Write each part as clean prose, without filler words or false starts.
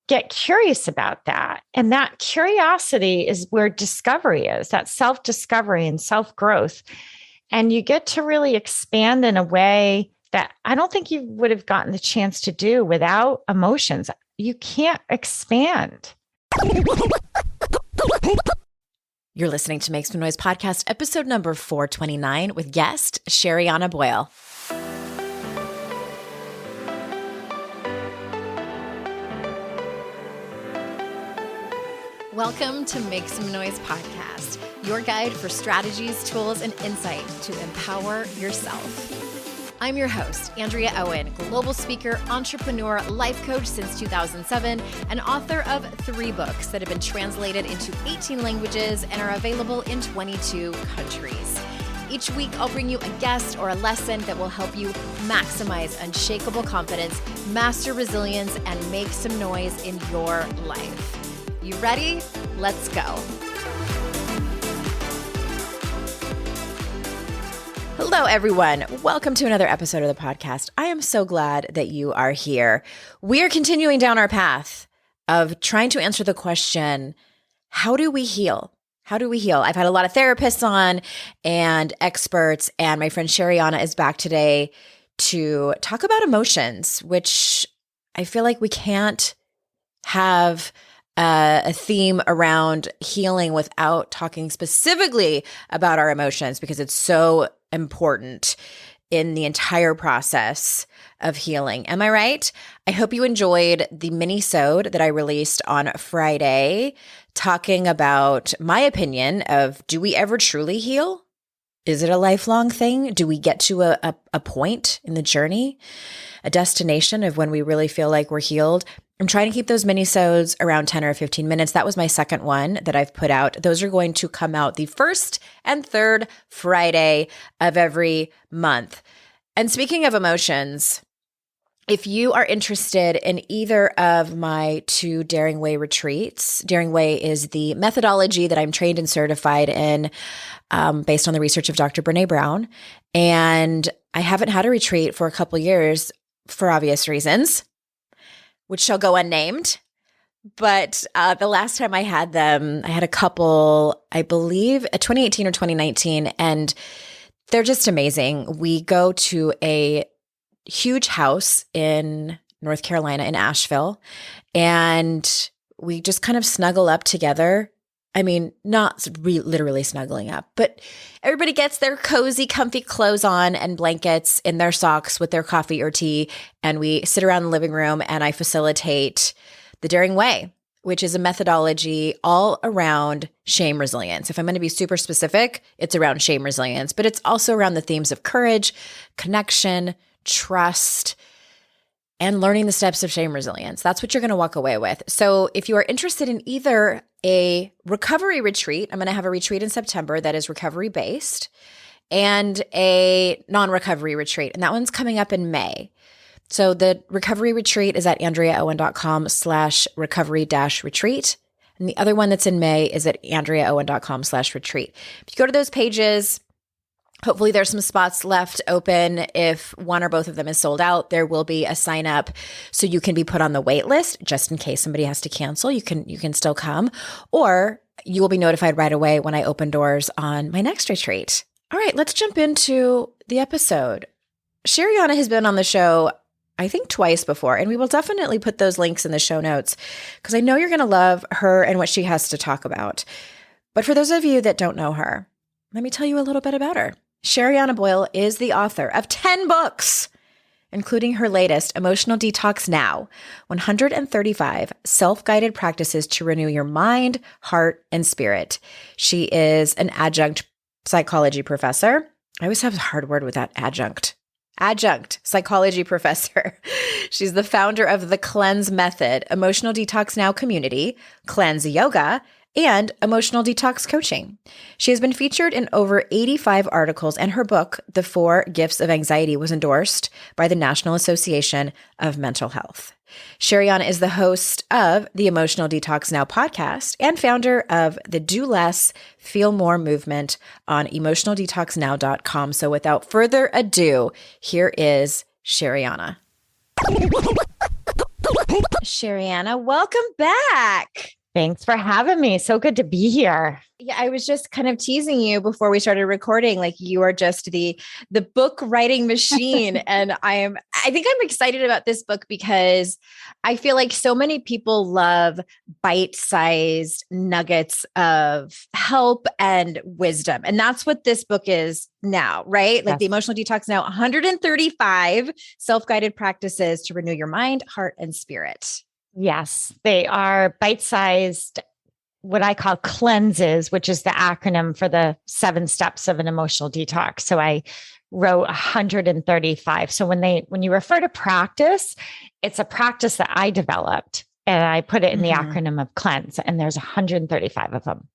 get curious about that. And that curiosity is where discovery is, that self-discovery and self-growth. And you get to really expand in a way that I don't think you would have gotten the chance to do without emotions. You can't expand. You're listening to Make Some Noise podcast, episode number 429 with guest Sherianna Boyle. Welcome to Make Some Noise podcast, your guide for strategies, tools, and insight to empower yourself. I'm your host, Andrea Owen, global speaker, entrepreneur, life coach since 2007, and author of 3 books that have been translated into 18 languages and are available in 22 countries. Each week, I'll bring you a guest or a lesson that will help you maximize unshakable confidence, master resilience, and make some noise in your life. You ready? Let's go. Hello, everyone. Welcome to another episode of the podcast. I am so glad that you are here. We are continuing down our path of trying to answer the question, how do we heal? How do we heal? I've had a lot of therapists on and experts, and my friend Sherianna is back today to talk about emotions, which I feel like we can't have a theme around healing without talking specifically about our emotions, because it's so important in the entire process of healing. Am I right? I hope you enjoyed the mini-sode that I released on Friday, talking about my opinion of, do we ever truly heal? Is it a lifelong thing? Do we get to a point in the journey, a destination of when we really feel like we're healed? I'm trying to keep those mini-sodes around 10 or 15 minutes. That was my second one that I've put out. Those are going to come out the first and third Friday of every month. And speaking of emotions, if you are interested in either of my 2 Daring Way retreats, Daring Way is the methodology that I'm trained and certified in based on the research of Dr. Brené Brown. And I haven't had a retreat for a couple years for obvious reasons, which shall go unnamed. But the last time I had them, I had a couple, I believe, 2018 or 2019, and they're just amazing. We go to a huge house in North Carolina, in Asheville, and we just kind of snuggle up together. I mean, not literally snuggling up, but everybody gets their cozy, comfy clothes on and blankets in their socks with their coffee or tea, and we sit around the living room and I facilitate the Daring Way, which is a methodology all around shame resilience. If I'm going to be super specific, it's around shame resilience, but it's also around the themes of courage, connection, trust, and learning the steps of shame resilience. That's what you're going to walk away with. So if you are interested in either a recovery retreat, I'm going to have a retreat in September that is recovery based, and a non-recovery retreat. And that one's coming up in May. So the recovery retreat is at andreaowen.com/recovery-retreat. And the other one that's in May is at andreaowen.com/retreat. If you go to those pages, hopefully there's some spots left open. If one or both of them is sold out, there will be a sign up so you can be put on the wait list just in case somebody has to cancel. You can still come, or you will be notified right away when I open doors on my next retreat. All right, let's jump into the episode. Sherianna has been on the show, I think, twice before, and we will definitely put those links in the show notes because I know you're going to love her and what she has to talk about. But for those of you that don't know her, let me tell you a little bit about her. Sherianna Boyle is the author of 10 books, including her latest, Emotional Detox Now, 135 self-guided practices to renew your mind, heart, and spirit. She is an adjunct psychology professor. I always have a hard word with that, adjunct psychology professor. She's the founder of the Cleanse Method, Emotional Detox Now community, Cleanse Yoga, and Emotional Detox Coaching. She has been featured in over 85 articles, and her book, The 4 Gifts of Anxiety, was endorsed by the National Association of Mental Health. Sherianna is the host of the Emotional Detox Now podcast and founder of the Do Less, Feel More movement on emotionaldetoxnow.com. So without further ado, here is Sherianna. Sherianna, welcome back. Thanks for having me. So good to be here. Yeah, I was just kind of teasing you before we started recording, like you are just the book writing machine. And I think I'm excited about this book because I feel like so many people love bite-sized nuggets of help and wisdom. And that's what this book is now, right? Like Yes. the Emotional Detox Now, 135 self-guided practices to renew your mind, heart, and spirit. Yes, they are bite-sized, what I call cleanses, which is the acronym for the 7 steps of an emotional detox. So I wrote 135. So when you refer to practice, it's a practice that I developed and I put it in the acronym of cleanse, and there's 135 of them.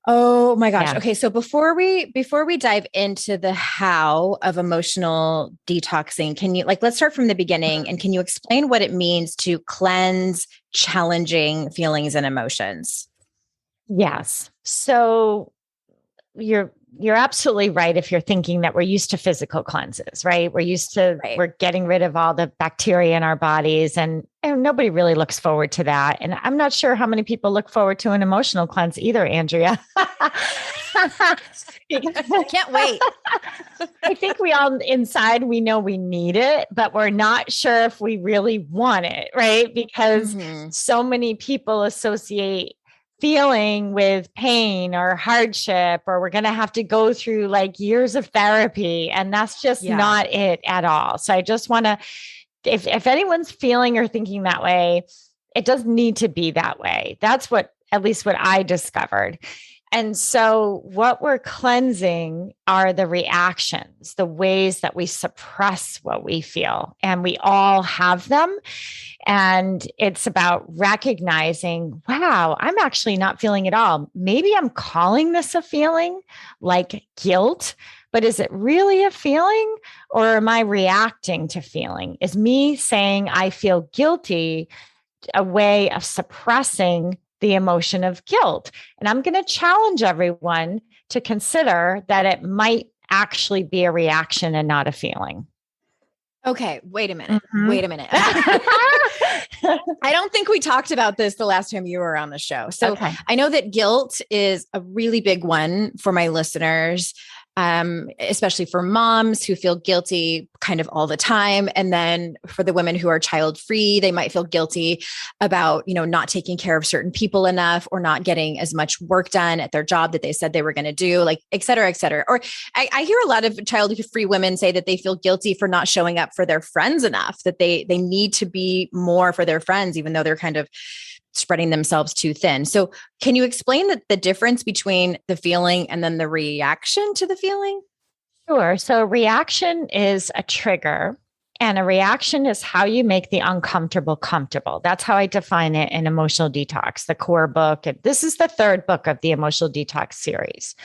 Oh my gosh. Yeah. Okay. So before we dive into the how of emotional detoxing, can you let's start from the beginning, and can you explain what it means to cleanse challenging feelings and emotions? Yes. So you're absolutely right if you're thinking that we're used to physical cleanses, right? We're getting rid of all the bacteria in our bodies, and nobody really looks forward to that. And I'm not sure how many people look forward to an emotional cleanse either, Andrea. I can't wait. I think we all inside, we know we need it, but we're not sure if we really want it, right? Because so many people associate feeling with pain or hardship, or we're going to have to go through like years of therapy. And that's just not it at all. So I just want to, if anyone's feeling or thinking that way, it doesn't need to be that way. That's at least what I discovered. And so what we're cleansing are the reactions, the ways that we suppress what we feel. And we all have them. And it's about recognizing, wow, I'm actually not feeling at all. Maybe I'm calling this a feeling like guilt, but is it really a feeling, or am I reacting to feeling? Is me saying I feel guilty a way of suppressing the emotion of guilt? And I'm going to challenge everyone to consider that it might actually be a reaction and not a feeling. Okay, wait a minute. Wait a minute. I don't think we talked about this the last time you were on the show. So I know that guilt is a really big one for my listeners, especially for moms who feel guilty kind of all the time. And then for the women who are child-free, they might feel guilty about, not taking care of certain people enough, or not getting as much work done at their job that they said they were going to do, like, et cetera, et cetera. Or I hear a lot of child-free women say that they feel guilty for not showing up for their friends enough, that they need to be more for their friends, even though they're kind of spreading themselves too thin. So can you explain the difference between the feeling and then the reaction to the feeling? Sure. So reaction is a trigger, and a reaction is how you make the uncomfortable comfortable. That's how I define it in Emotional Detox, the core book. And this is the 3rd book of the Emotional Detox series.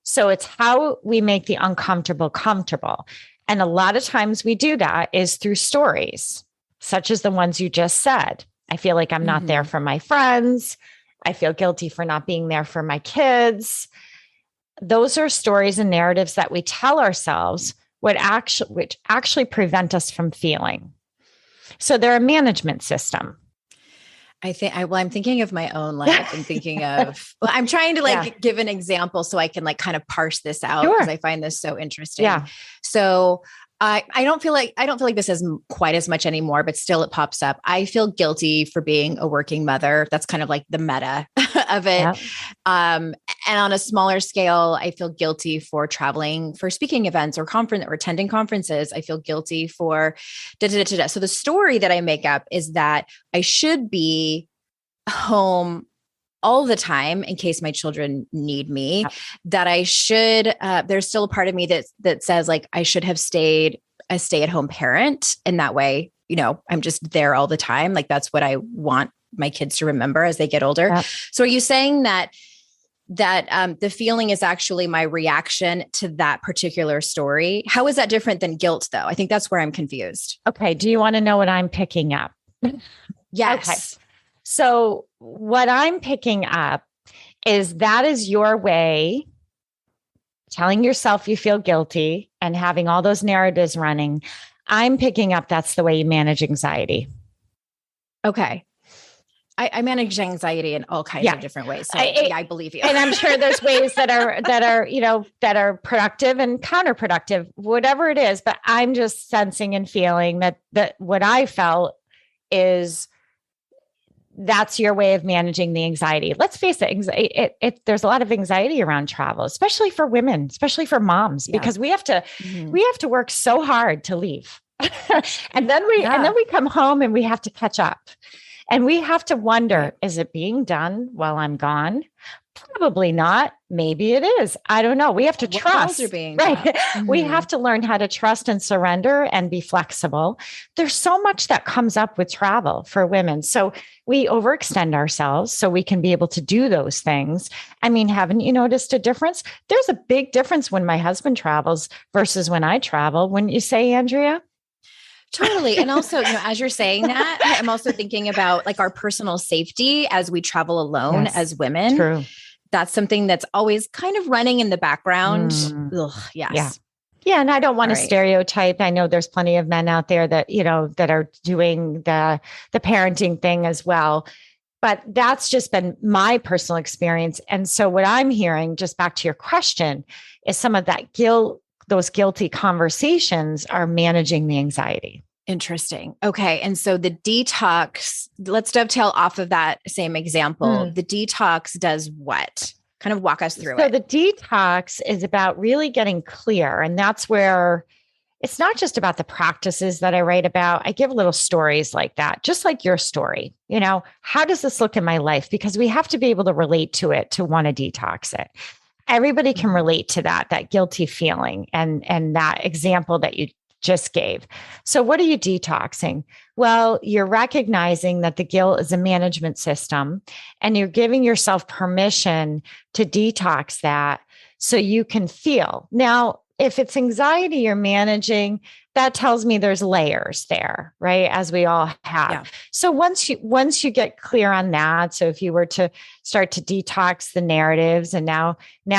So it's how we make the uncomfortable comfortable. And a lot of times we do that is through stories, such as the ones you just said. I feel like I'm not there for my friends. I feel guilty for not being there for my kids. Those are stories and narratives that we tell ourselves, which actually prevent us from feeling. So they're a management system. I'm thinking of my own life and thinking of, I'm trying to give an example so I can kind of parse this out, because I find this so interesting. Yeah. So I don't feel like this is quite as much anymore, but still it pops up. I feel guilty for being a working mother. That's kind of like the meta of it. Yeah. And on a smaller scale, I feel guilty for traveling for speaking events or attending conferences. I feel guilty for So the story that I make up is that I should be home all the time in case my children need me, that I should, there's still a part of me that says I should have stayed a stay-at-home parent. And that way, I'm just there all the time. That's what I want my kids to remember as they get older. Yep. So are you saying that the feeling is actually my reaction to that particular story? How is that different than guilt, though? I think that's where I'm confused. Okay. Do you want to know what I'm picking up? Yes. Okay. So what I'm picking up is that is your way, telling yourself you feel guilty and having all those narratives running. I'm picking up that's the way you manage anxiety. Okay. I manage anxiety in all kinds of different ways. So I believe you. And I'm sure there's ways that are productive and counterproductive, whatever it is. But I'm just sensing and feeling that what I felt is that's your way of managing the anxiety. Let's face it, there's a lot of anxiety around travel, especially for women, especially for moms, because we have to work so hard to leave. and then we come home and we have to catch up. And we have to wonder, is it being done while I'm gone? Probably not. Maybe it is. I don't know. We have to trust. Are being right. Mm-hmm. We have to learn how to trust and surrender and be flexible. There's so much that comes up with travel for women. So we overextend ourselves so we can be able to do those things. I mean, haven't you noticed a difference? There's a big difference when my husband travels versus when I travel. Wouldn't you say, Andrea? Totally. And also, as you're saying that, I'm also thinking about like our personal safety as we travel alone as women. True. That's something that's always kind of running in the background. Ugh, yes. Yeah. And I don't want to stereotype. I know there's plenty of men out there that, that are doing the parenting thing as well. But that's just been my personal experience. And so what I'm hearing, just back to your question, is some of that guilt. Those guilty conversations are managing the anxiety. Interesting. Okay. And so the detox, let's dovetail off of that same example. The detox does what? Kind of walk us through it. So the detox is about really getting clear. And that's where it's not just about the practices that I write about. I give little stories like that, just like your story. How does this look in my life? Because we have to be able to relate to it to want to detox it. Everybody can relate to that guilty feeling and that example that you just gave. So what are you detoxing? Well, you're recognizing that the guilt is a management system and you're giving yourself permission to detox that so you can feel. Now, if it's anxiety you're managing, that tells me there's layers there, right? As we all have. Yeah. So once you get clear on that, so if you were to start to detox the narratives, and now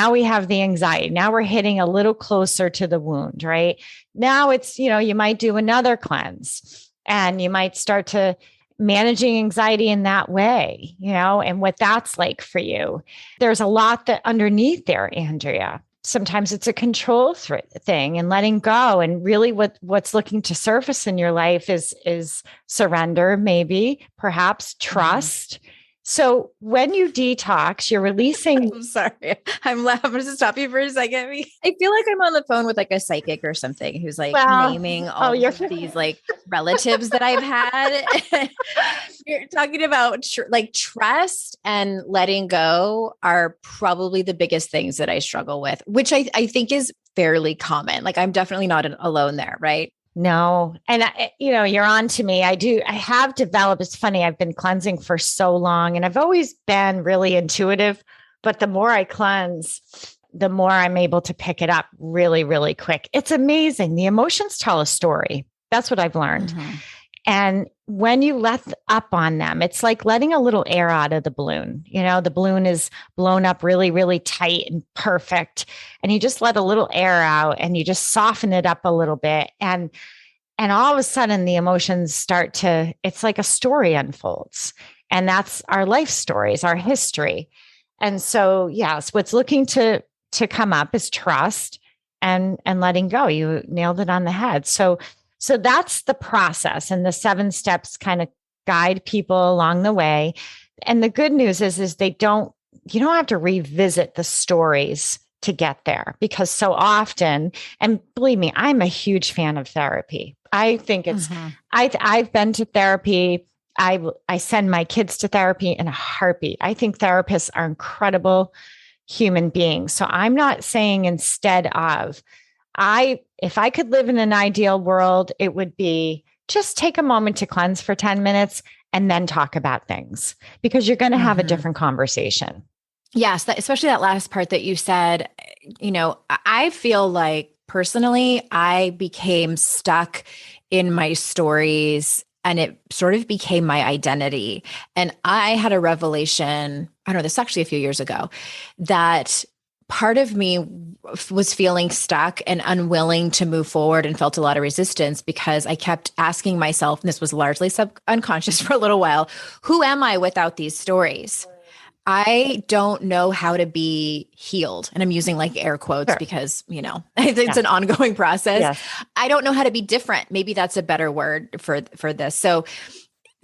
we have the anxiety, now we're hitting a little closer to the wound, right? Now it's, you might do another cleanse and you might start to managing anxiety in that way, and what that's like for you. There's a lot that underneath there, Andrea. Sometimes it's a control thing and letting go. And really what's looking to surface in your life is surrender, maybe, perhaps trust. So when you detox, you're releasing. I'm sorry. I'm going to stop you for a second. I feel like I'm on the phone with like a psychic or something who's like naming all of these like relatives that I've had. You're talking about trust and letting go are probably the biggest things that I struggle with, which I think is fairly common. Like I'm definitely not alone there, right? No. And you're on to me. I have developed, it's funny. I've been cleansing for so long and I've always been really intuitive, but the more I cleanse, the more I'm able to pick it up really, really quick. It's amazing. The emotions tell a story. That's what I've learned. Mm-hmm. And when you let up on them, it's like letting a little air out of the balloon. The balloon is blown up really, really tight and perfect. And you just let a little air out and you just soften it up a little bit. And all of a sudden the emotions it's like a story unfolds. And that's our life stories, our history. And so, yes, what's looking to come up is trust and letting go. You nailed it on the head. So that's the process, and the 7 steps kind of guide people along the way. And the good news is you don't have to revisit the stories to get there, because so often, and believe me, I'm a huge fan of therapy. I think it's, I've been to therapy. I send my kids to therapy in a heartbeat. I think therapists are incredible human beings. So I'm not saying instead of, if I could live in an ideal world, it would be just take a moment to cleanse for 10 minutes and then talk about things, because you're going to have a different conversation. Yes. Especially that last part that you said, I feel like personally, I became stuck in my stories and it sort of became my identity. And I had a revelation, I don't know, this is actually a few years ago, that part of me was feeling stuck and unwilling to move forward and felt a lot of resistance because I kept asking myself, and this was largely unconscious for a little while, who am I without these stories? I don't know how to be healed. And I'm using like air quotes Sure. because, it's an ongoing process. Yes. I don't know how to be different. Maybe that's a better word for this. So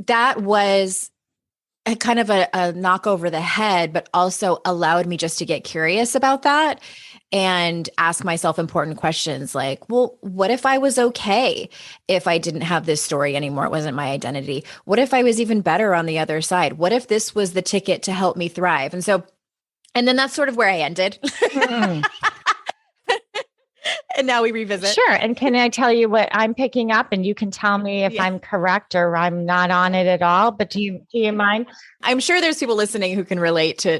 that was a kind of a knock over the head, but also allowed me just to get curious about that and ask myself important questions like, well, what if I was okay if I didn't have this story anymore? It wasn't my identity. What if I was even better on the other side? What if this was the ticket to help me thrive? And then that's sort of where I ended. Mm. And now we revisit. Sure. And can I tell you what I'm picking up, and you can tell me if I'm correct or I'm not on it at all, but do you mind? I'm sure there's people listening who can relate to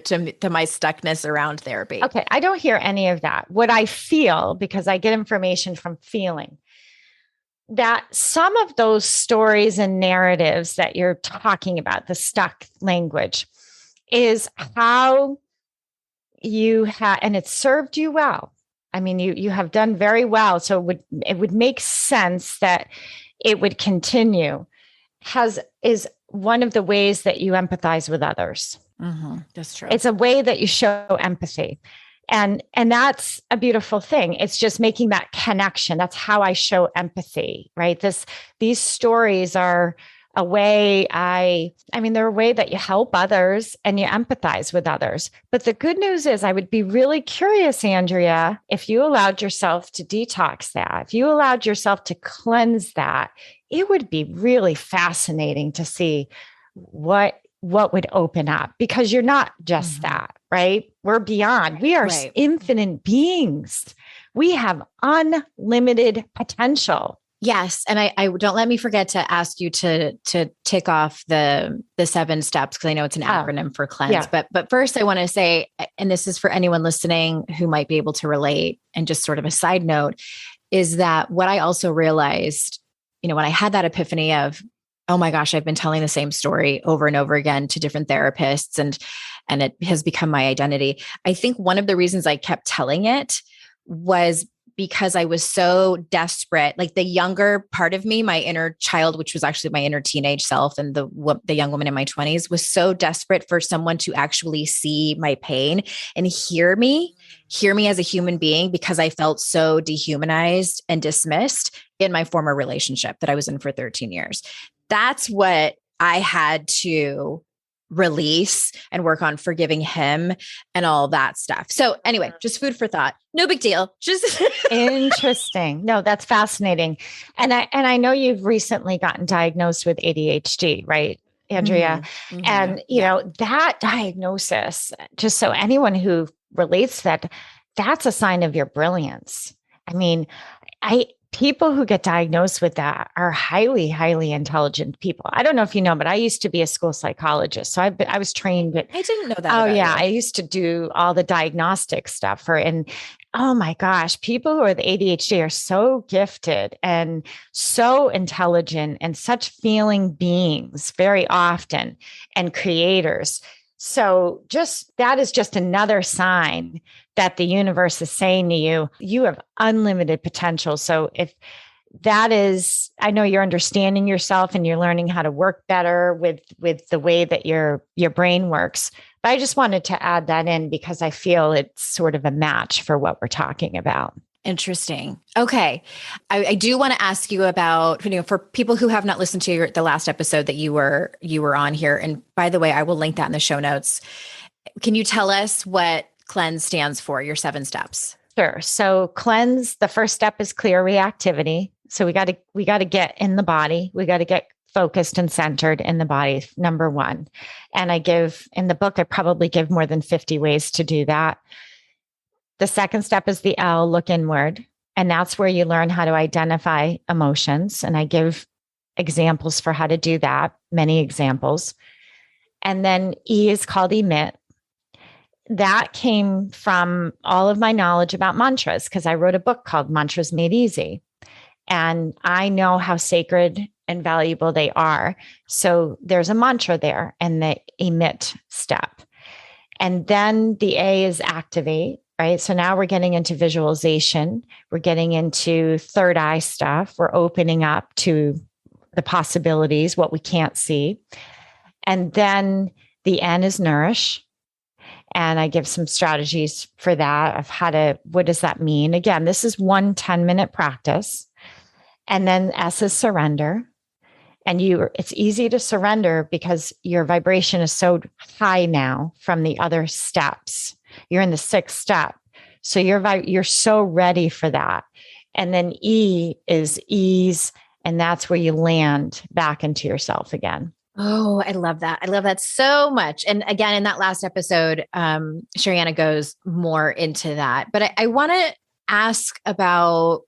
my stuckness around therapy. Okay. I don't hear any of that. What I feel, because I get information from feeling, that some of those stories and narratives that you're talking about, the stuck language, is how you have, and it served you well. I mean, you have done very well. So it would make sense that it would continue. Is one of the ways that you empathize with others. Mm-hmm. That's true. It's a way that you show empathy. And that's a beautiful thing. It's just making that connection. That's how I show empathy, right? These stories are a way they're a way that you help others and you empathize with others. But the good news is I would be really curious, Andrea, if you allowed yourself to detox that, if you allowed yourself to cleanse that, it would be really fascinating to see what would open up, because you're not just that, right? We're beyond. We are infinite beings. We have unlimited potential. Yes. And I don't let me forget to ask you to tick off the 7 steps, because I know it's an acronym for cleanse. Yeah. But first I want to say, and this is for anyone listening who might be able to relate, and just sort of a side note, is that what I also realized, when I had that epiphany of, oh my gosh, I've been telling the same story over and over again to different therapists, and it has become my identity. I think one of the reasons I kept telling it was because I was so desperate. Like the younger part of me, my inner child, which was actually my inner teenage self, and the young woman in my 20s, was so desperate for someone to actually see my pain and hear me as a human being, because I felt so dehumanized and dismissed in my former relationship that I was in for 13 years. That's what I had to release and work on, forgiving him and all that stuff. So anyway, just food for thought. No big deal. Just interesting. No, that's fascinating. And I know you've recently gotten diagnosed with ADHD, right, Andrea? Mm-hmm. And that diagnosis, just so anyone who relates to that, that's a sign of your brilliance. I mean, people who get diagnosed with that are highly, highly intelligent people. I don't know if you know, but I used to be a school psychologist. So I was trained. But I didn't know that. Oh yeah. I used to do all the diagnostic stuff and oh my gosh, people who are the ADHD are so gifted and so intelligent and such feeling beings very often, and creators. So that is just another sign that the universe is saying to you, you have unlimited potential. So if that is, I know you're understanding yourself and you're learning how to work better with the way that your brain works. But I just wanted to add that in because I feel it's sort of a match for what we're talking about. Interesting. Okay. I do want to ask you about, for people who have not listened to the last episode that you were on here. And by the way, I will link that in the show notes. Can you tell us what cleanse stands for, your 7 steps? Sure. So cleanse, the first step is clear reactivity. So we got to get in the body. We got to get focused and centered in the body, number 1. And in the book, I probably give more than 50 ways to do that. The second step is the L, look inward. And that's where you learn how to identify emotions. And I give examples for how to do that, many examples. And then E is called emit. That came from all of my knowledge about mantras, because I wrote a book called Mantras Made Easy. And I know how sacred and valuable they are. So there's a mantra there and the emit step. And then the A is activate. right? So now we're getting into visualization. We're getting into third eye stuff. We're opening up to the possibilities, what we can't see. And then the N is nourish. And I give some strategies for that of what does that mean? Again, this is 10-minute practice. And then S is surrender. And it's easy to surrender because your vibration is so high now from the other steps. You're in the 6th step. So you're so ready for that. And then E is ease. And that's where you land back into yourself again. Oh, I love that. I love that so much. And again, in that last episode, Sherianna goes more into that. But I want to ask about,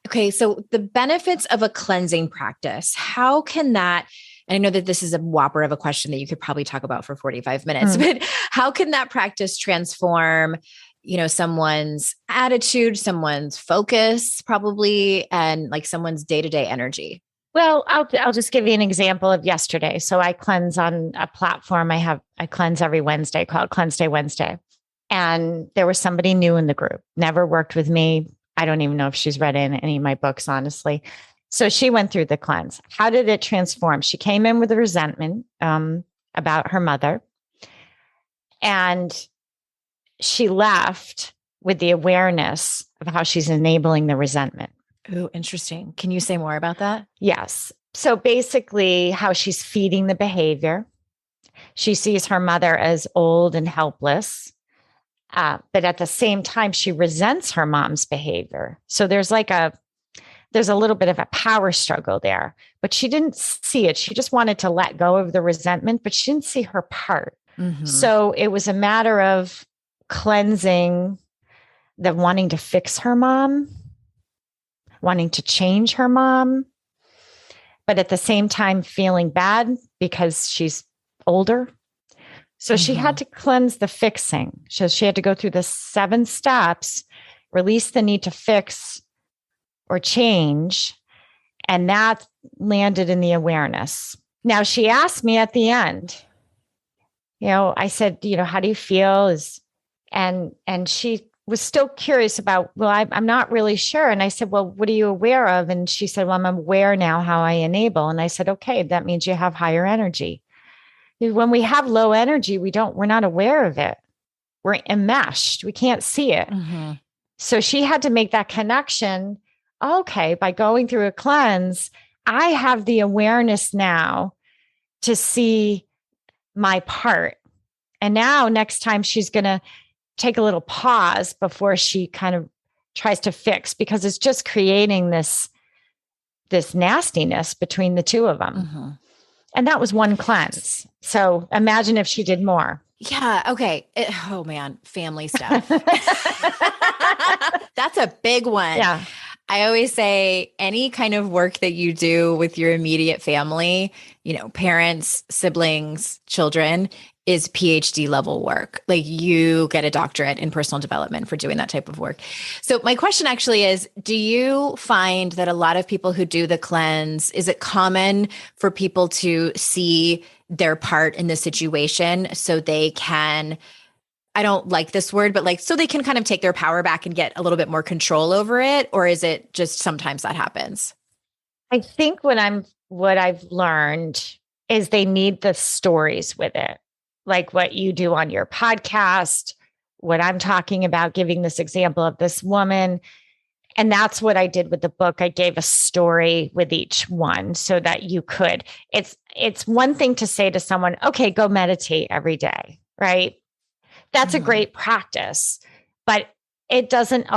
okay, so the benefits of a cleansing practice, how can that, and I know that this is a whopper of a question that you could probably talk about for 45 minutes, but how can that practice transform, someone's attitude, someone's focus probably, and like someone's day-to-day energy? Well, I'll just give you an example of yesterday. So I cleanse on a platform I cleanse every Wednesday called Cleanse Day Wednesday. And there was somebody new in the group, never worked with me. I don't even know if she's read any of my books, honestly. So she went through the cleanse. How did it transform? She came in with a resentment about her mother. And she left with the awareness of how she's enabling the resentment. Oh, interesting. Can you say more about that? Yes. So basically, how she's feeding the behavior. She sees her mother as old and helpless. But at the same time, she resents her mom's behavior. So there's a little bit of a power struggle there, but she didn't see it. She just wanted to let go of the resentment, but she didn't see her part. Mm-hmm. So it was a matter of cleansing the wanting to fix her mom, wanting to change her mom, but at the same time feeling bad because she's older. So she had to cleanse the fixing. So she had to go through the 7 steps, release the need to fix or change. And that landed in the awareness. Now she asked me at the end, I said, how do you feel? And she was still curious about, well, I'm not really sure. And I said, well, what are you aware of? And she said, well, I'm aware now how I enable. And I said, okay, that means you have higher energy. When we have low energy, we're not aware of it. We're enmeshed. We can't see it. Mm-hmm. So she had to make that connection. Okay, by going through a cleanse, I have the awareness now to see my part. And now next time she's going to take a little pause before she kind of tries to fix, because it's just creating this nastiness between the two of them. Mm-hmm. And that was one cleanse. So imagine if she did more. Yeah. Okay. Oh man, family stuff. That's a big one. Yeah. I always say any kind of work that you do with your immediate family, parents, siblings, children, is PhD level work. Like you get a doctorate in personal development for doing that type of work. So my question actually is, do you find that a lot of people who do the cleanse, is it common for people to see their part in the situation so they can, I don't like this word, but so they can kind of take their power back and get a little bit more control over it? Or is it just sometimes that happens? I think what I've learned is they need the stories with it. Like what you do on your podcast, what I'm talking about, giving this example of this woman. And that's what I did with the book. I gave a story with each one so that you could. It's one thing to say to someone, okay, go meditate every day, right? That's a great practice, but it doesn't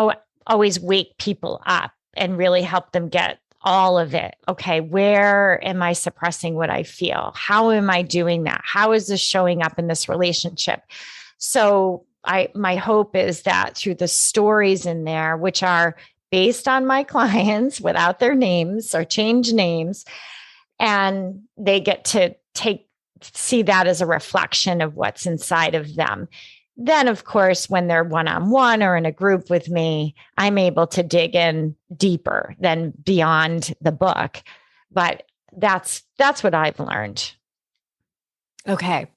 always wake people up and really help them get all of it. Okay, where am I suppressing what I feel? How am I doing that? How is this showing up in this relationship? So my hope is that through the stories in there, which are based on my clients without their names or change names, and they get to see that as a reflection of what's inside of them. Then, of course, when they're one-on-one or in a group with me, I'm able to dig in deeper than beyond the book. But that's what I've learned. Okay.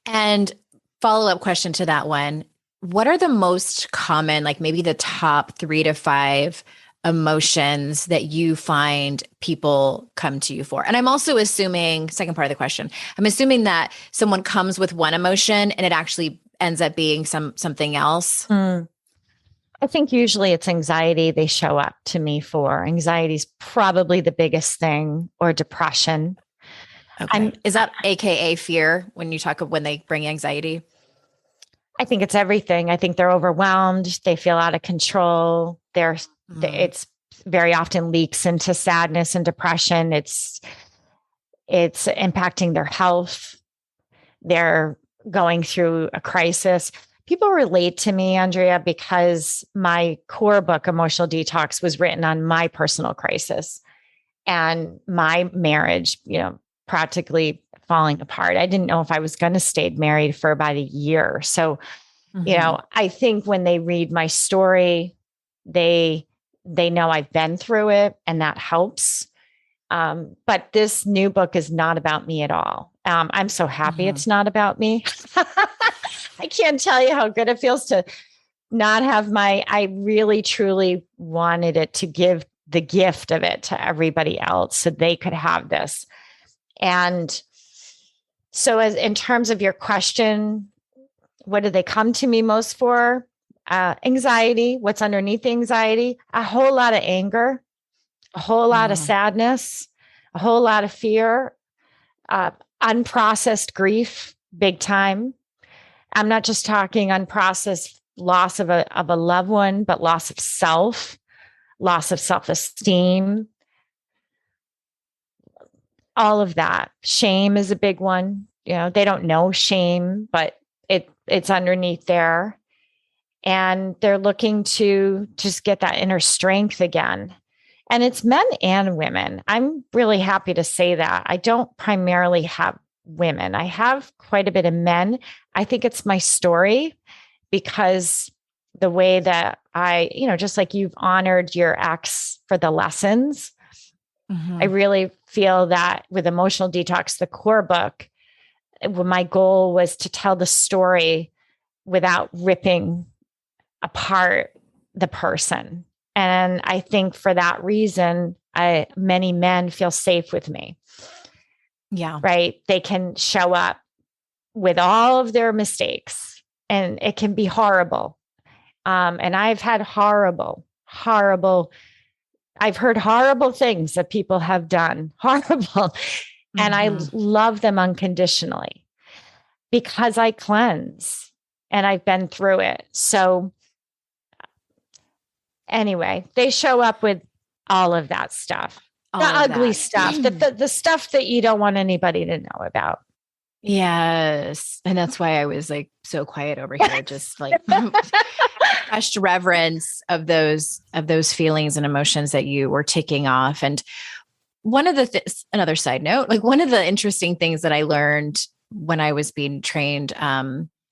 And follow-up question to that one. What are the most common, like maybe the top 3 to 5 emotions that you find people come to you for? And I'm also assuming, second part of the question, I'm assuming that someone comes with one emotion and it actually ends up being something else. Mm. I think usually it's anxiety they show up to me for. Anxiety is probably the biggest thing, or depression. Okay. Is that AKA fear when you talk of when they bring anxiety? I think it's everything. I think they're overwhelmed. They feel out of control. It's very often leaks into sadness and depression. It's impacting their health. They're going through a crisis. People relate to me, Andrea, because my core book, Emotional Detox, was written on my personal crisis and my marriage, practically falling apart. I didn't know if I was going to stay married for about a year. So, I think when they read my story, they know I've been through it, and that helps. But this new book is not about me at all. I'm so happy it's not about me. I can't tell you how good it feels to not have I really truly wanted it to give the gift of it to everybody else so they could have this. And so, as in terms of your question, what do they come to me most for? Anxiety. What's underneath the anxiety? A whole lot of anger, a whole lot of sadness, a whole lot of fear, unprocessed grief, big time. I'm not just talking unprocessed loss of a loved one, but loss of self, loss of self-esteem, all of that. Shame is a big one. They don't know shame, but it's underneath there. And they're looking to just get that inner strength again. And it's men and women. I'm really happy to say that. I don't primarily have women. I have quite a bit of men. I think it's my story, because the way that just like you've honored your ex for the lessons, I really feel that with Emotional Detox, the core book, my goal was to tell the story without ripping apart the person. And I think for that reason, many men feel safe with me. Yeah. Right. They can show up with all of their mistakes, and it can be horrible. And I've had horrible, I've heard horrible things that people have done, horrible. And I love them unconditionally because I cleanse and I've been through it. So anyway, they show up with all of that stuff, the ugly stuff, the stuff that you don't want anybody to know about. Yes. And that's why I was like so quiet over here, just like fresh reverence of those feelings and emotions that you were ticking off. And one of the another side note, like one of the interesting things that I learned when I was being trained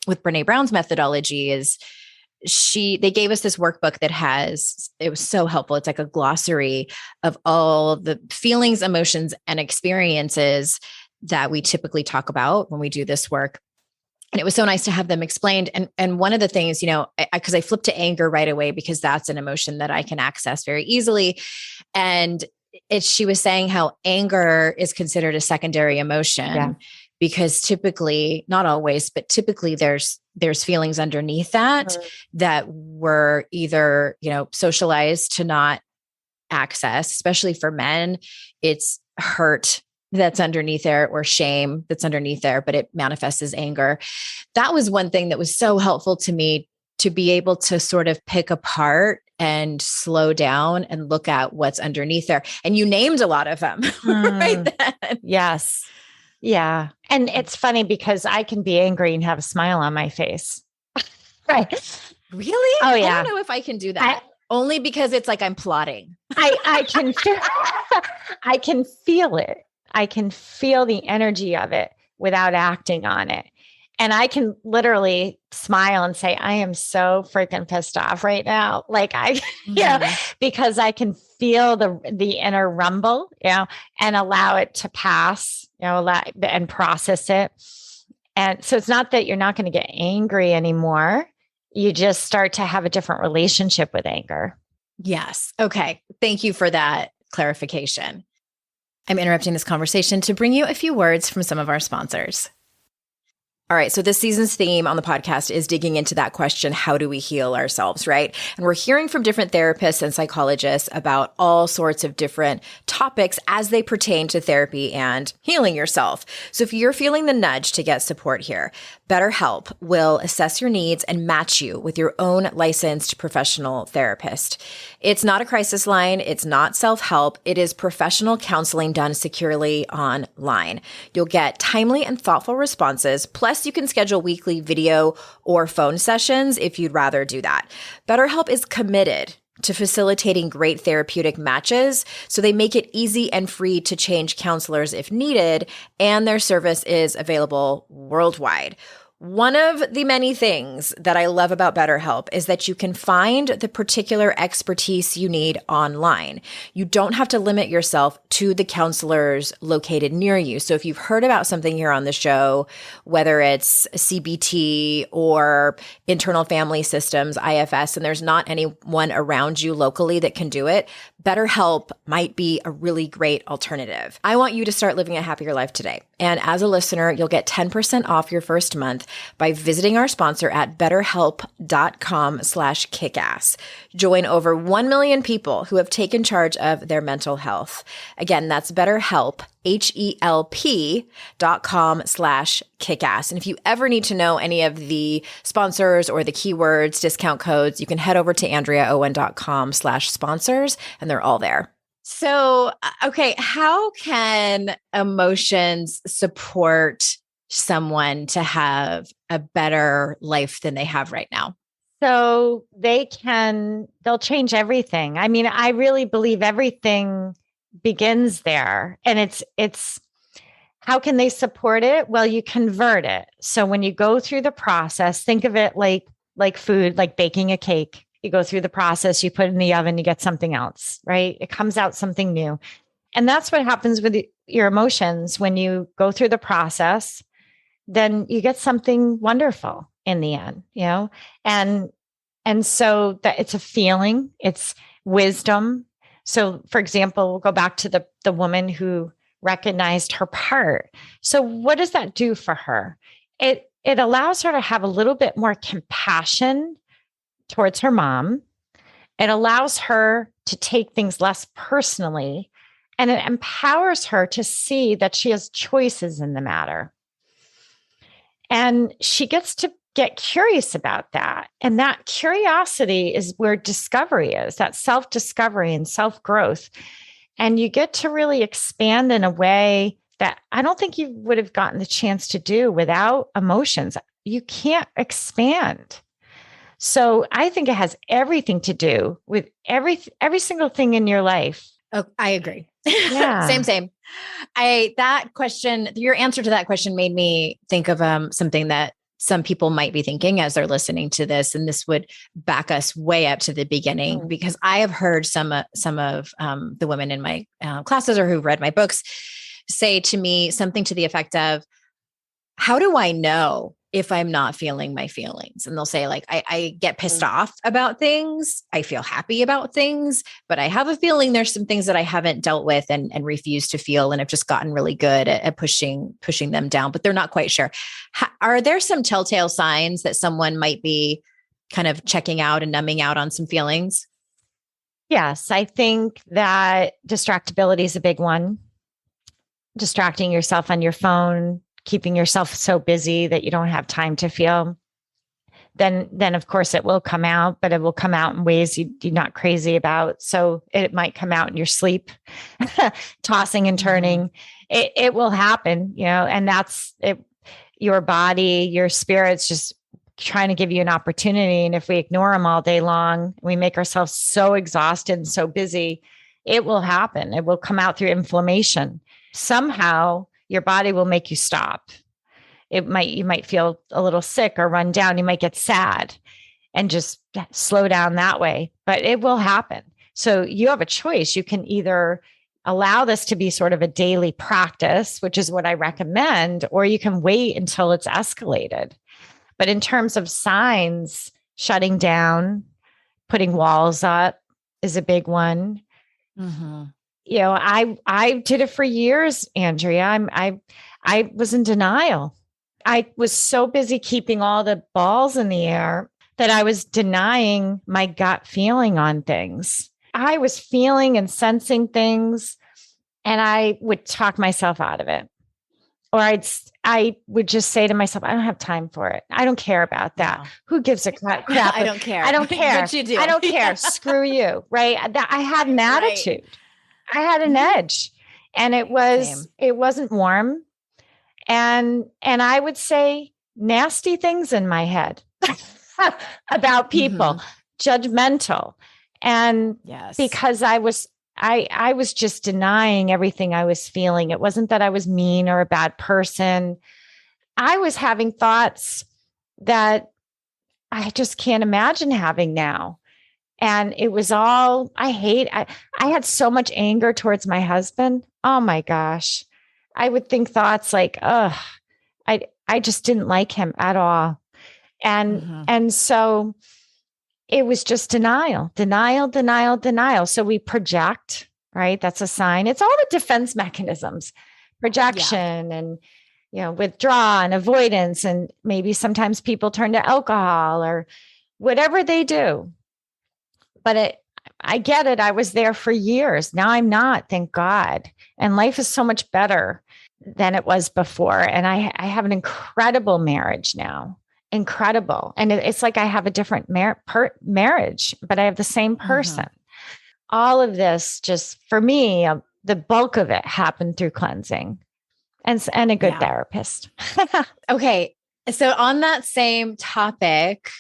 with Brene Brown's methodology is they gave us this workbook that it was so helpful. It's like a glossary of all the feelings, emotions, and experiences that we typically talk about when we do this work. And it was so nice to have them explained. And one of the things, because I flipped to anger right away, because that's an emotion that I can access very easily. And she was saying how anger is considered a secondary emotion because typically, not always, but typically there's feelings underneath that that were either, socialized to not access, especially for men. It's hurt that's underneath there, or shame that's underneath there, but it manifests as anger. That was one thing that was so helpful to me, to be able to sort of pick apart and slow down and look at what's underneath there. And you named a lot of them right then. Yes. Yeah. And it's funny because I can be angry and have a smile on my face. Right. Really? Oh, yeah. I don't know if I can do that. Only because it's like I'm plotting. I can feel it. I can feel the energy of it without acting on it. And I can literally smile and say, I am so freaking pissed off right now. Like because I can feel the inner rumble, and allow it to pass, and process it. And so it's not that you're not going to get angry anymore. you just start to have a different relationship with anger. Yes. Okay. Thank you for that clarification. I'm interrupting this conversation to bring you a few words from some of our sponsors. All right. So this season's theme on the podcast is digging into that question, how do we heal ourselves, right? And we're hearing from different therapists and psychologists about all sorts of different topics as they pertain to therapy and healing yourself. So if you're feeling the nudge to get support here, BetterHelp will assess your needs and match you with your own licensed professional therapist. It's not a crisis line. It's not self-help. It is professional counseling done securely online. You'll get timely and thoughtful responses. Plus, you can schedule weekly video or phone sessions if you'd rather do that. BetterHelp is committed to facilitating great therapeutic matches, so they make it easy and free to change counselors if needed, and their service is available worldwide. One of the many things that I love about BetterHelp is that you can find the particular expertise you need online. You don't have to limit yourself to the counselors located near you. So if you've heard about something here on the show, whether it's CBT or internal family systems, IFS, and there's not anyone around you locally that can do it, BetterHelp might be a really great alternative. I want you to start living a happier life today. And as a listener, you'll get 10% off your first month by visiting our sponsor at betterhelp.com/kickass. Join over 1 million people who have taken charge of their mental health. Again, that's BetterHelp, HELP.com/kickass. And if you ever need to know any of the sponsors or the keywords, discount codes, you can head over to AndreaOwen.com/sponsors, and they're all there. So, okay, how can emotions support someone to have a better life than they have right now? So they'll change everything. I mean, I really believe everything begins there. And it's how can they support it? Well, you convert it. So when you go through the process, think of it like food, like baking a cake. You go through the process, you put it in the oven, you get something else, right? It comes out something new. And that's what happens with your emotions. When you go through the process, then you get something wonderful in the end, and so that it's a feeling, it's wisdom. So for example, we'll go back to the woman who recognized her part. So what does that do for her? It allows her to have a little bit more compassion towards her mom. It allows her to take things less personally, and it empowers her to see that she has choices in the matter. And she gets to get curious about that. And that curiosity is where discovery is, that self-discovery and self-growth. And you get to really expand in a way that I don't think you would have gotten the chance to do without emotions. You can't expand. So I think it has everything to do with every single thing in your life. Oh, I agree. Yeah. Same. That question, your answer to that question made me think of something that some people might be thinking as they're listening to this, and this would back us way up to the beginning, because I have heard some of the women in my classes or who've read my books say to me something to the effect of, how do I know if I'm not feeling my feelings? And they'll say, like, I get pissed off about things. I feel happy about things, but I have a feeling there's some things that I haven't dealt with and refuse to feel. And I've just gotten really good at pushing them down, but they're not quite sure. Are there some telltale signs that someone might be kind of checking out and numbing out on some feelings? Yes, I think that distractibility is a big one. Distracting yourself on your phone, keeping yourself so busy that you don't have time to feel, then of course it will come out, but it will come out in ways you're not crazy about. So it might come out in your sleep, tossing and turning. It will happen, and that's it. Your body, your spirit's just trying to give you an opportunity. And if we ignore them all day long, we make ourselves so exhausted and so busy, it will happen. It will come out through inflammation. Somehow your body will make you stop. You might feel a little sick or run down. You might get sad and just slow down that way, but it will happen. So you have a choice. You can either allow this to be sort of a daily practice, which is what I recommend, or you can wait until it's escalated. But in terms of signs, shutting down, putting walls up is a big one. Mm-hmm. I did it for years, Andrea. I was in denial. I was so busy keeping all the balls in the air that I was denying my gut feeling on things. I was feeling and sensing things, and I would talk myself out of it. Or I would just say to myself, I don't have time for it. I don't care about that. Wow. Who gives a crap? I don't care. I don't care. But you do. I don't care. Screw you. Right. I had an attitude. I had an edge, and it wasn't warm. And I would say nasty things in my head about people, judgmental. And because I was just denying everything I was feeling. It wasn't that I was mean or a bad person. I was having thoughts that I just can't imagine having now. And it was all I had so much anger towards my husband. Oh my gosh. I would think thoughts like, oh, I just didn't like him at all. And so it was just denial. So we project, right? That's a sign. It's all the defense mechanisms, projection and, withdraw and avoidance. And maybe sometimes people turn to alcohol or whatever they do. But I get it. I was there for years. Now I'm not, thank God. And life is so much better than it was before. And I have an incredible marriage now. Incredible. And it's like I have a different marriage, but I have the same person. All of this just, for me, the bulk of it happened through cleansing and a good therapist. Okay. So on that same topic,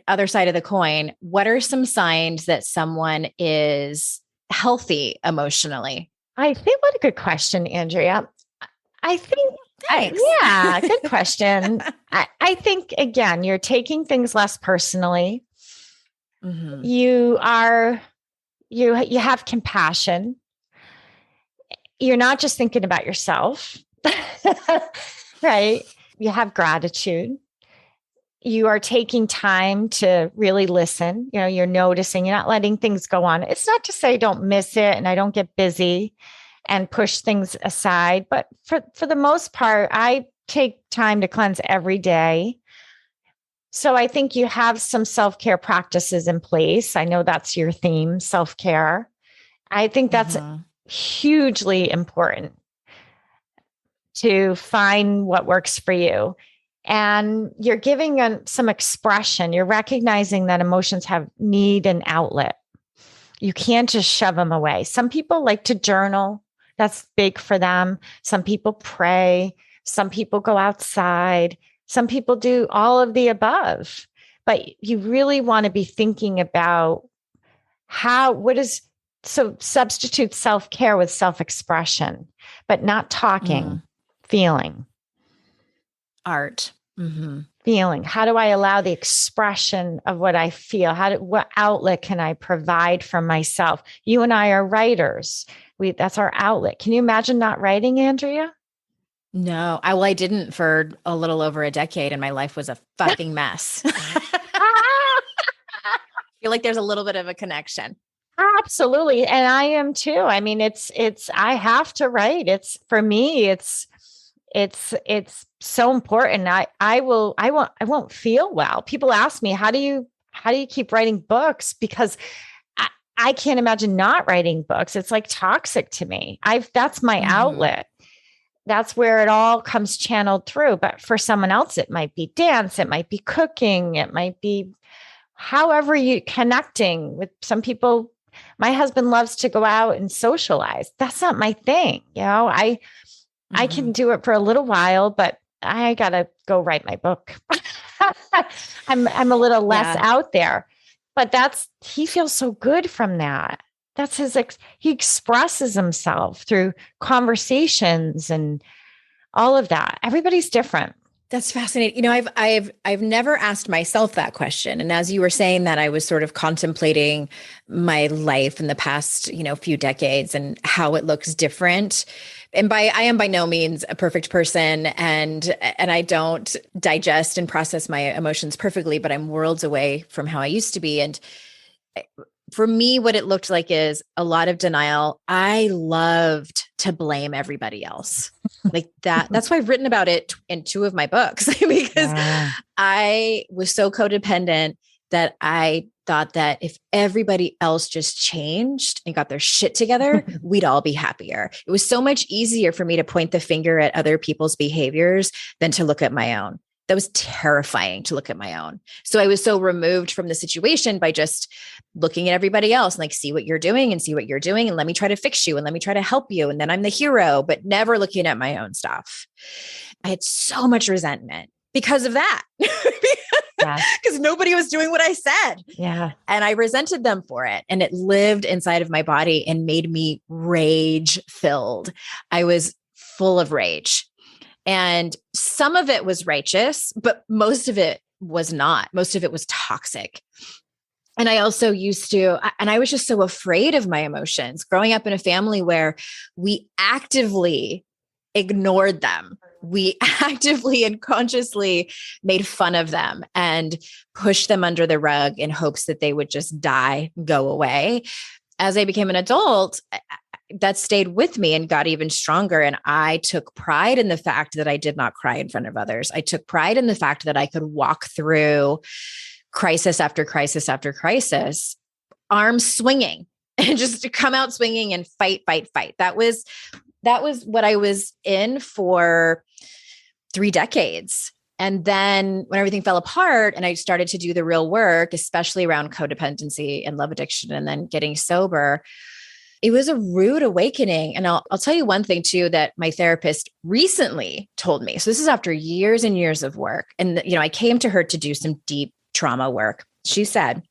other side of the coin, what are some signs that someone is healthy emotionally? I think what a good question, Andrea. I think, good question. I think, again, you're taking things less personally. You have compassion. You're not just thinking about yourself, right? You have gratitude. You are taking time to really listen. You're noticing, you're not letting things go on. It's not to say don't miss it and I don't get busy and push things aside. But for the most part, I take time to cleanse every day. So I think you have some self-care practices in place. I know that's your theme, self-care. I think that's hugely important to find what works for you. And you're giving some expression. You're recognizing that emotions need an outlet. You can't just shove them away. Some people like to journal. That's big for them. Some people pray. Some people go outside. Some people do all of the above. But you really want to be thinking about substitute self-care with self-expression, but not talking, feeling. Art. Feeling. How do I allow the expression of what I feel? What outlet can I provide for myself? You and I are writers. That's our outlet. Can you imagine not writing, Andrea? No, I didn't for a little over a decade, and my life was a fucking mess. I feel like there's a little bit of a connection. Absolutely. And I am too. I mean, I have to write. For me, it's so important. I won't feel well. People ask me, how do you keep writing books? Because I can't imagine not writing books. It's like toxic to me. That's my outlet. That's where it all comes channeled through. But for someone else, it might be dance. It might be cooking. It might be however you connecting with some people. My husband loves to go out and socialize. That's not my thing. I can do it for a little while, but I got to go write my book. I'm a little less out there, but he feels so good from that. That's he expresses himself through conversations and all of that. Everybody's different. That's fascinating. I've never asked myself that question. And as you were saying that, I was sort of contemplating my life in the past, few decades and how it looks different. And I am by no means a perfect person, and I don't digest and process my emotions perfectly, but I'm worlds away from how I used to be. And for me, what it looked like is a lot of denial. I loved to blame everybody else. Like that. That's why I've written about it in two of my books because Yeah. I was so codependent that I thought that if everybody else just changed and got their shit together, we'd all be happier. It was so much easier for me to point the finger at other people's behaviors than to look at my own. That was terrifying to look at my own. So I was so removed from the situation by just looking at everybody else and like, see what you're doing and see what you're doing. And let me try to fix you and let me try to help you. And then I'm the hero, but never looking at my own stuff. I had so much resentment because of that. Because nobody was doing what I said. Yeah. And I resented them for it. And it lived inside of my body and made me rage filled. I was full of rage. And some of it was righteous, but most of it was not. Most of it was toxic. And I also and I was just so afraid of my emotions growing up in a family where we actively ignored them. We actively and consciously made fun of them and pushed them under the rug in hopes that they would just die, go away. As I became an adult, that stayed with me and got even stronger. And I took pride in the fact that I did not cry in front of others. I took pride in the fact that I could walk through crisis after crisis after crisis, arms swinging and just to come out swinging and fight, fight, fight. That was what I was in for 3 decades. And then when everything fell apart and I started to do the real work, especially around codependency and love addiction and then getting sober, it was a rude awakening. And I'll tell you one thing too, that my therapist recently told me. So this is after years and years of work. And, I came to her to do some deep trauma work. She said,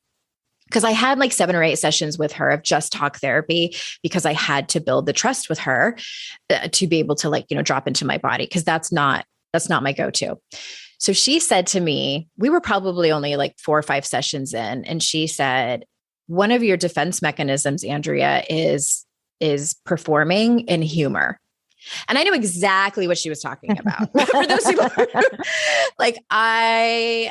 because I had like 7 or 8 sessions with her of just talk therapy because I had to build the trust with her to be able to drop into my body. Cause that's not my go-to. So she said to me, we were probably only like 4 or 5 sessions in. And she said, one of your defense mechanisms, Andrea, is performing in humor. And I knew exactly what she was talking about. For those people, like I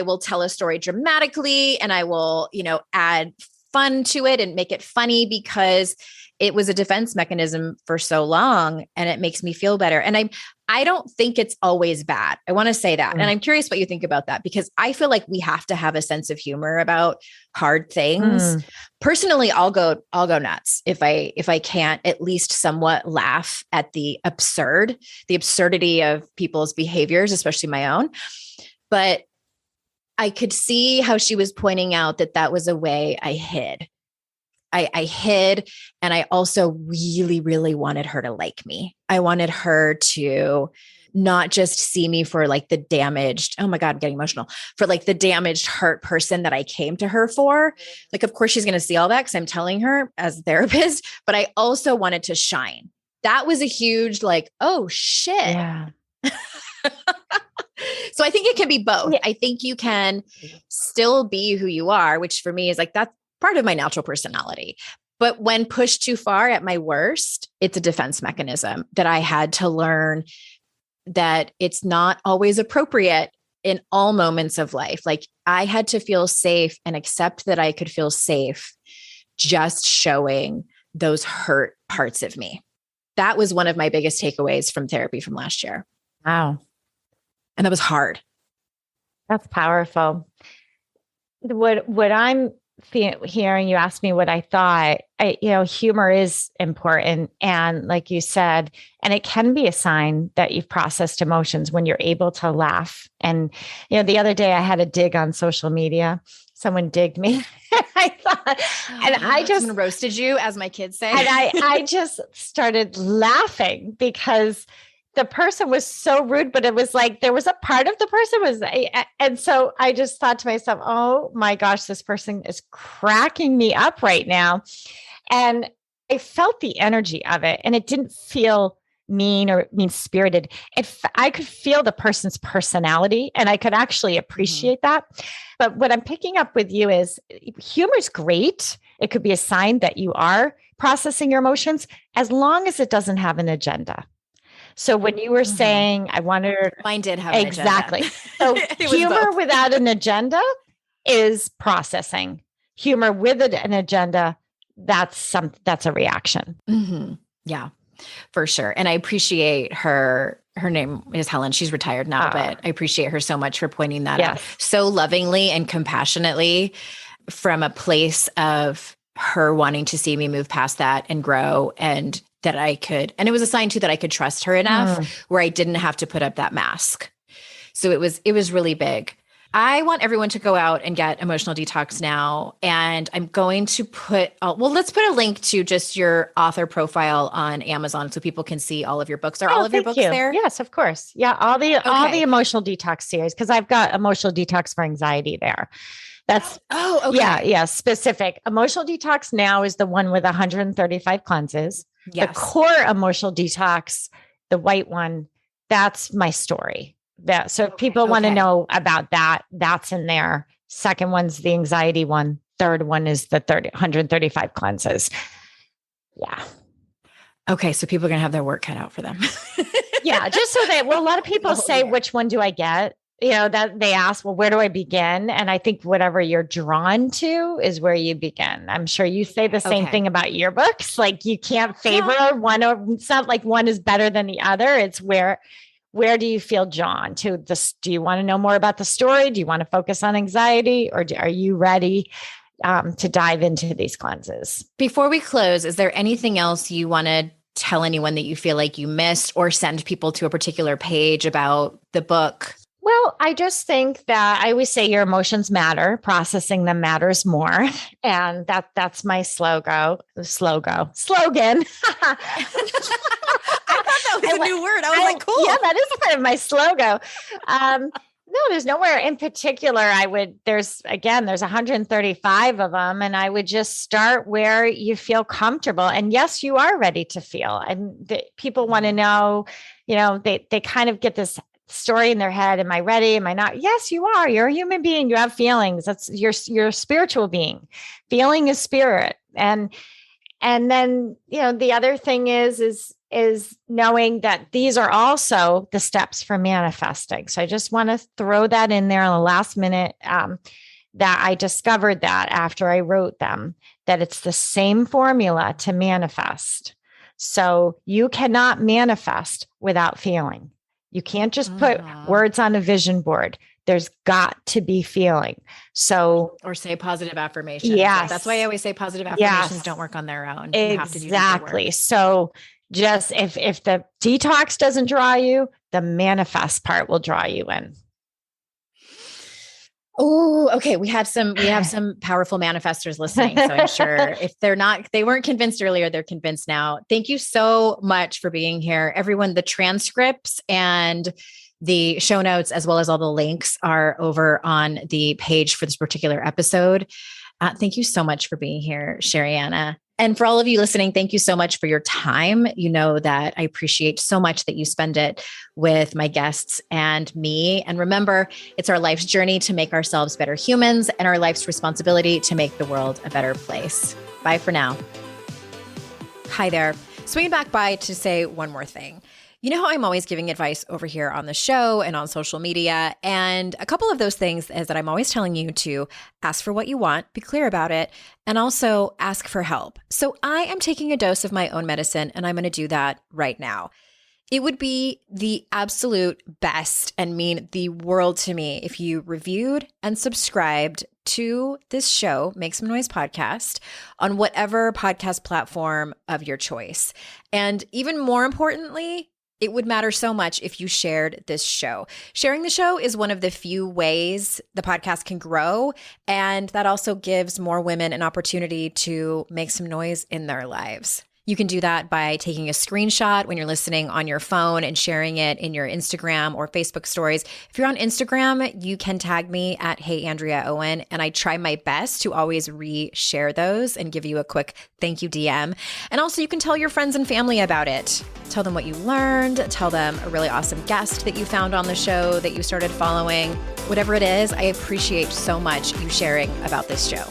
will tell a story dramatically and I will, add fun to it and make it funny because it was a defense mechanism for so long and it makes me feel better. And I don't think it's always bad. I want to say that. And I'm curious what you think about that, because I feel like we have to have a sense of humor about hard things. Personally, I'll go nuts if I can't at least somewhat laugh at the absurdity of people's behaviors, especially my own. But I could see how she was pointing out that was a way I hid. I hid, and I also really, really wanted her to like me. I wanted her to not just see me for like the damaged, oh my God, I'm getting emotional, for like the damaged, hurt person that I came to her for. Like, of course she's going to see all that because I'm telling her as a therapist, but I also wanted to shine. That was a huge oh shit. Yeah. So I think it can be both. I think you can still be who you are, which for me is like, that's part of my natural personality. But when pushed too far at my worst, it's a defense mechanism that I had to learn that it's not always appropriate in all moments of life. Like I had to feel safe and accept that I could feel safe just showing those hurt parts of me. That was one of my biggest takeaways from therapy from last year. Wow. And that was hard. That's powerful. What I'm hearing, you asked me what I thought, humor is important. And like you said, and it can be a sign that you've processed emotions when you're able to laugh. And, the other day I had a dig on social media. Someone digged me. I thought, and I just someone roasted you, as my kids say. And I just started laughing because the person was so rude, but it was like, there was a part of the person and so I just thought to myself, oh my gosh, this person is cracking me up right now. And I felt the energy of it and it didn't feel mean or mean spirited. If I could feel the person's personality and I could actually appreciate that. But what I'm picking up with you is humor's great. It could be a sign that you are processing your emotions as long as it doesn't have an agenda. So when you were saying, I wanted mine did have an exactly. agenda. So humor without an agenda is processing. Humor with an agenda, that's a reaction. Yeah, for sure. And I appreciate her. Her name is Helen. She's retired now, but I appreciate her so much for pointing that out so lovingly and compassionately from a place of her wanting to see me move past that and grow, and that I could, and it was a sign too that I could trust her enough where I didn't have to put up that mask. So it was really big. I want everyone to go out and get Emotional Detox Now. And I'm going to let's put a link to just your author profile on Amazon so people can see all of your books. Are all of your books there? Yes, of course. Yeah. All the Emotional Detox series, because I've got Emotional Detox for Anxiety there. That's okay. Yeah, specific. Emotional Detox Now is the one with 135 cleanses. Yes. The core Emotional Detox, the white one, that's my story. So if people want to know about that, that's in there. Second one's the anxiety one. Third one is the 135 cleanses. Yeah. Okay. So people are going to have their work cut out for them. Yeah. Just so that, a lot of people say, which one do I get? That they ask, well, where do I begin? And I think whatever you're drawn to is where you begin. I'm sure you say the same thing about your books. Like you can't favor one, or it's not like one is better than the other. It's where do you feel drawn to this? Do you want to know more about the story? Do you want to focus on anxiety, or are you ready to dive into these cleanses? Before we close, is there anything else you want to tell anyone that you feel like you missed, or send people to a particular page about the book? Well, I just think that I always say your emotions matter. Processing them matters more. And that's my slogan. I thought that was a new word. I was like, cool. Yeah, that is part of my slogan. No, there's nowhere in particular. There's 135 of them. And I would just start where you feel comfortable. And yes, you are ready to feel. And people want to know, they kind of get this story in their head. Am I ready? Am I not? Yes, you are. You're a human being. You have feelings. That's you're a spiritual being. Feeling is spirit. And then, the other thing is knowing that these are also the steps for manifesting. So I just want to throw that in there in the last minute, that I discovered that after I wrote them, that it's the same formula to manifest. So you cannot manifest without feeling. You can't just put words on a vision board. There's got to be feeling. So, or say positive affirmations. Yes. That's why I always say positive affirmations don't work on their own. Exactly. You have to do the work. So just if the detox doesn't draw you, the manifest part will draw you in. Oh, okay. We have some powerful manifestors listening. So I'm sure if they weren't convinced earlier, they're convinced now. Thank you so much for being here. Everyone, the transcripts and the show notes, as well as all the links, are over on the page for this particular episode. Thank you so much for being here, Sherianna. And for all of you listening, thank you so much for your time. You know that I appreciate so much that you spend it with my guests and me. And remember, it's our life's journey to make ourselves better humans, and our life's responsibility to make the world a better place. Bye for now. Hi there. Swinging back by to say one more thing. You know how I'm always giving advice over here on the show and on social media. And a couple of those things is that I'm always telling you to ask for what you want, be clear about it, and also ask for help. So I am taking a dose of my own medicine, and I'm going to do that right now. It would be the absolute best and mean the world to me if you reviewed and subscribed to this show, Make Some Noise Podcast, on whatever podcast platform of your choice. And even more importantly, it would matter so much if you shared this show. Sharing the show is one of the few ways the podcast can grow, and that also gives more women an opportunity to make some noise in their lives. You can do that by taking a screenshot when you're listening on your phone and sharing it in your Instagram or Facebook stories. If you're on Instagram, you can tag me at Hey Andrea Owen, and I try my best to always re-share those and give you a quick thank you DM. And also you can tell your friends and family about it. Tell them what you learned, tell them a really awesome guest that you found on the show that you started following. Whatever it is, I appreciate so much you sharing about this show.